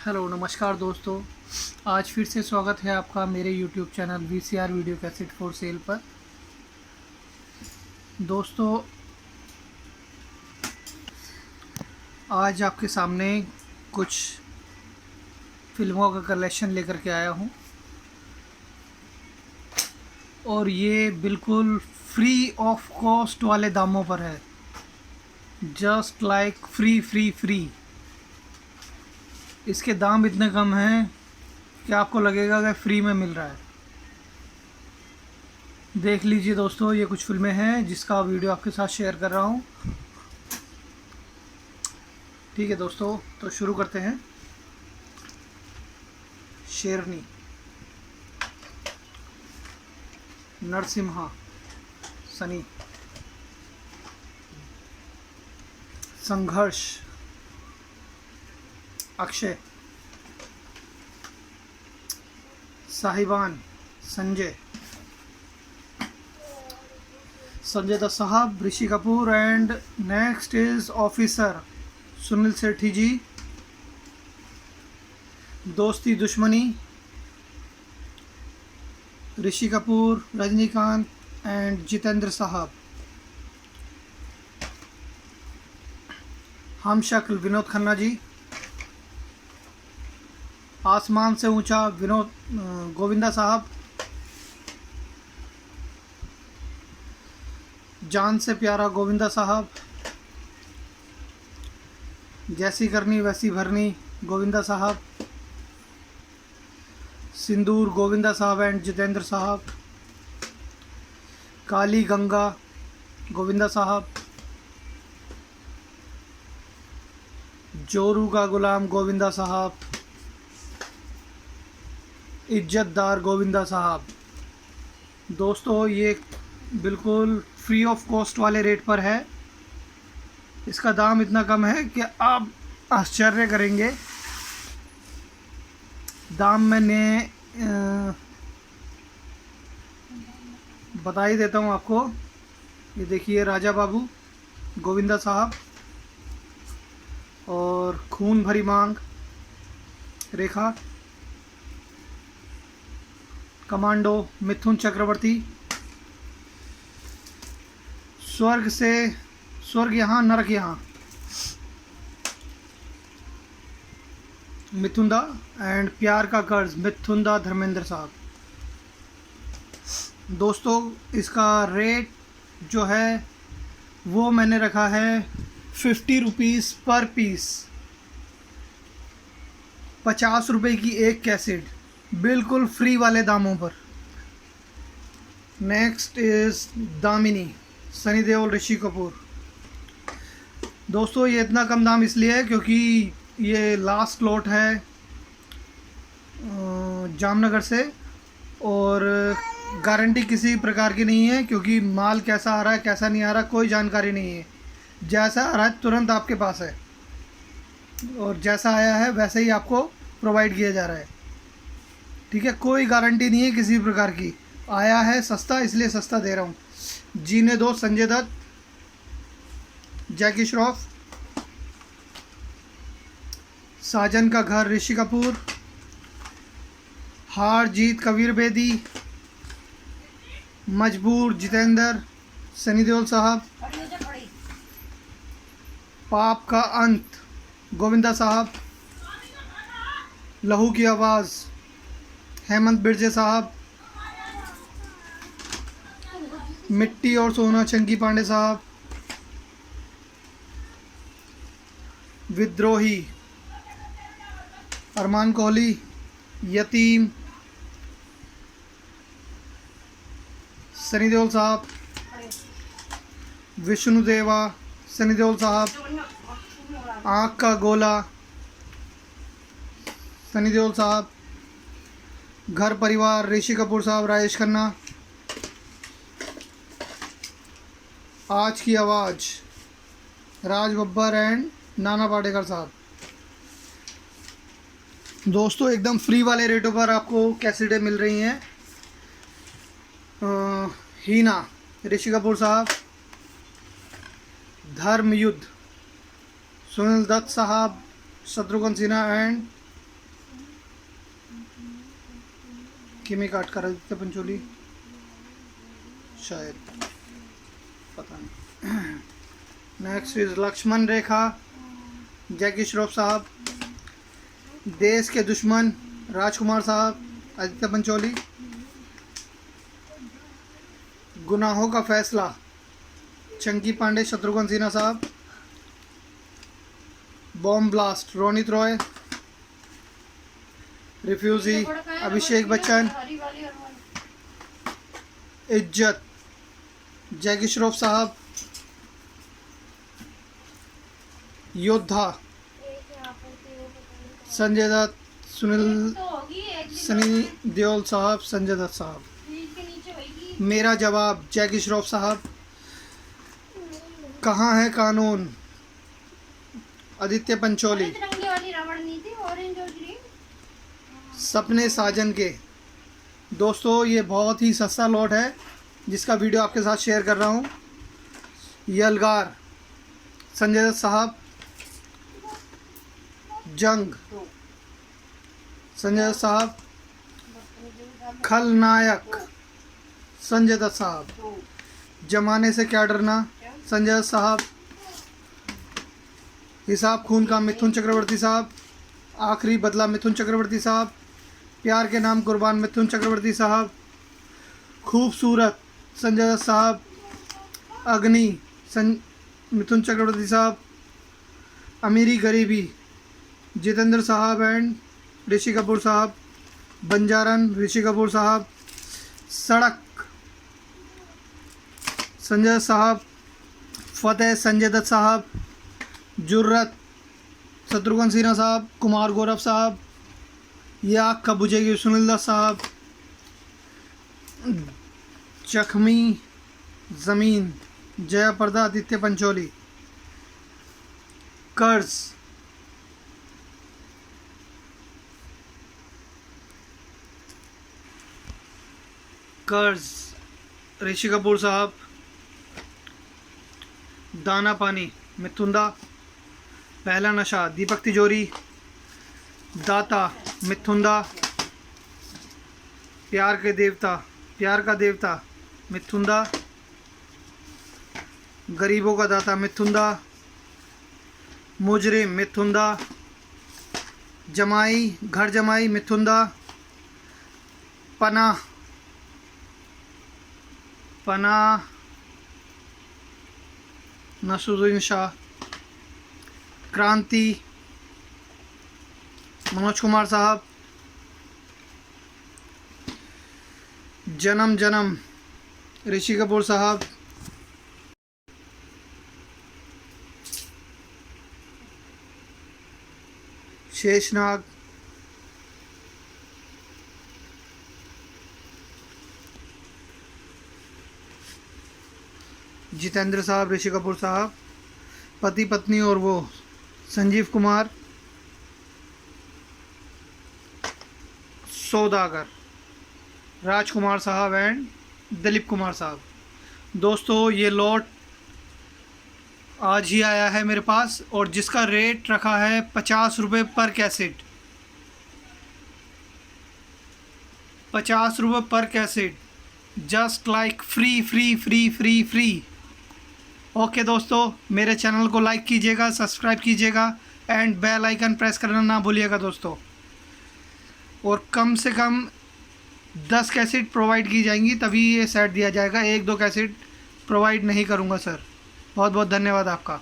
Hello नमस्कार दोस्तों। आज फिर से स्वागत है आपका मेरे YouTube channel VCR video cassette for sale पर। दोस्तों, आज आपके सामने कुछ फिल्मों का कलेक्शन लेकर के आया हूं और ये बिल्कुल फ्री ऑफ कॉस्ट वाले दामों पर है। Just like free free free. इसके दाम इतने कम हैं कि आपको लगेगा कि फ्री में मिल रहा है। देख लीजिए दोस्तों, ये कुछ फिल्में हैं जिसका वीडियो आपके साथ शेयर कर रहा हूँ। ठीक है दोस्तों, तो शुरू करते हैं। शेरनी, नरसिम्हा, सनी, संघर्ष, अक्षय, साहिबान, संजय दत्त साहब, Rishi Kapoor and next is officer Sunil Sethi ji. Dosti Dushmani, Rishi Kapoor, Rajinikanth and Jeetendra साहब। हम शक्ल, विनोद खन्ना जी। आसमान से ऊंचा, विनोद गोविंदा साहब। जान से प्यारा, गोविंदा साहब। जैसी करनी वैसी भरनी, गोविंदा साहब। सिंदूर, गोविंदा साहब एंड जितेंद्र साहब। काली गंगा, गोविंदा साहब। जोरू का गुलाम, गोविंदा साहब। इज्जतदार, गोविंदा साहब। दोस्तों, ये बिल्कुल फ्री ऑफ कॉस्ट वाले रेट पर है। इसका दाम इतना कम है कि आप आश्चर्य करेंगे। दाम मैंने बता ही देता हूँ आपको। ये देखिए, राजा बाबू, गोविंदा साहब। और खून भरी मांग, रेखा। कमांडो, मिथुन चक्रवर्ती। स्वर्ग यहाँ नरक यहाँ, मिथुन दा एंड प्यार का कर्ज, मिथुन दा धर्मेंद्र साहब। दोस्तों, इसका रेट जो है वो मैंने रखा है 50 रुपीज़ पर पीस। 50 रुपये की एक कैसेट, बिल्कुल फ्री वाले दामों पर। Next is Damini, Sunny Deol, Rishi Kapoor. दोस्तों, ये इतना कम दाम इसलिए है क्योंकि ये लास्ट लॉट है जामनगर से, और गारंटी किसी प्रकार की नहीं है क्योंकि माल कैसा आ रहा है कैसा नहीं आ रहा कोई जानकारी नहीं है। जैसा आ रहा है तुरंत आपके पास है और जैसा आया है वैसे ही आपको प्रोवाइड किया जा रहा है। ठीक है, कोई गारंटी नहीं है किसी प्रकार की। आया है सस्ता इसलिए सस्ता दे रहा हूँ। जीने दो, संजय दत्त, जैकी श्रॉफ। साजन का घर, ऋषि कपूर। हार जीत, कबीर बेदी। मजबूर, जितेंद्र, सनी देओल साहब। पाप का अंत, गोविंदा साहब। लहू की आवाज़, हेमंत बिरजे साहब। मिट्टी और सोना, चंकी पांडे साहब। विद्रोही, अरमान कोहली। यतीम, सनी देओल साहब। विष्णुदेवा, सनी देओल साहब। आँख का गोला, सनी देओल साहब। घर परिवार, ऋषि कपूर साहब, राजेश खन्ना। आज की आवाज़, राज बब्बर एंड नाना पाटेकर साहब। दोस्तों, एकदम फ्री वाले रेटों पर आपको कैसेटें मिल रही हैं। हीना, ऋषि कपूर साहब। धर्म युद्ध, सुनील दत्त साहब, शत्रुघ्न सिन्हा एंड किमी काट कर आदित्य पंचोली, शायद, पता नहीं। नेक्स्ट इज लक्ष्मण रेखा, जैकी श्रॉफ साहब। देश के दुश्मन, राजकुमार साहब, आदित्य पंचोली। गुनाहों का फैसला, चंकी पांडे, शत्रुघ्न सिन्हा साहब। Bomb blast, Ronit Roy. Refugee, Abhishek Bachchan. Izzat, Jackie Shroff साहब। योद्धा, संजय दत्त, सनी देओल साहब, संजय दत्त साहब। मेरा जवाब, जैकी श्रॉफ साहब। कहाँ है कानून, आदित्य पंचोली। सपने साजन के। दोस्तों ये बहुत ही सस्ता लॉट है जिसका वीडियो आपके साथ शेयर कर रहा हूँ। यलगार, संजय दत्त साहब। जंग, संजय दत्त साहब। खलनायक, संजय दत्त साहब। जमाने से क्या डरना, संजय दत्त साहब। हिसाब खून का, मिथुन चक्रवर्ती साहब। आखिरी बदला, मिथुन चक्रवर्ती साहब। प्यार के नाम कुर्बान, मिथुन चक्रवर्ती साहब। खूबसूरत, संजय दत्त साहब। अग्नि, मिथुन चक्रवर्ती साहब। अमीरी गरीबी, जितेंद्र साहब एंड ऋषि कपूर साहब। बंजारन, ऋषि कपूर साहब। सड़क, संजय दत्त साहब। फतेह, संजय दत्त साहब। जुर्रत, शत्रुघ्न सिन्हा साहब। कुमार गौरव साहब। ये आग कब बुझेगी, सुनील दत्त साहब। जख्मी ज़मीन, जया प्रदा, आदित्य पंचोली। कर्ज, कर्ज, ऋषि कपूर साहब। दाना पानी, मिथुन दा। पहला नशा, दीपक तिजोरी। दाता, मिथुन दा। प्यार के देवता, प्यार का देवता, मिथुन दा। गरीबों का दाता, मिथुन दा। मुजरिम, मिथुन दा। जमाई, घर जमाई, मिथुन दा। पनाह, पनाह, नसरुद्दीन शाह। क्रांति, मनोज कुमार साहब। जन्म जन्म, ऋषि कपूर साहब। शेषनाग, जितेंद्र साहब, ऋषि कपूर साहब। पति पत्नी और वो, संजीव कुमार। सौदागर, राजकुमार साहब एंड दिलीप कुमार साहब। दोस्तों ये लॉट आज ही आया है मेरे पास और जिसका रेट रखा है 50 रुपये पर कैसेट। 50 रुपये पर cassette, just like free free free free free. Okay दोस्तों, मेरे चैनल को लाइक कीजिएगा, सब्सक्राइब कीजिएगा एंड बेल आइकन प्रेस करना ना भूलिएगा दोस्तों। और कम से कम 10 कैसेट प्रोवाइड की जाएंगी तभी ये सेट दिया जाएगा। 1-2 कैसेट प्रोवाइड नहीं करूँगा सर। बहुत बहुत धन्यवाद आपका।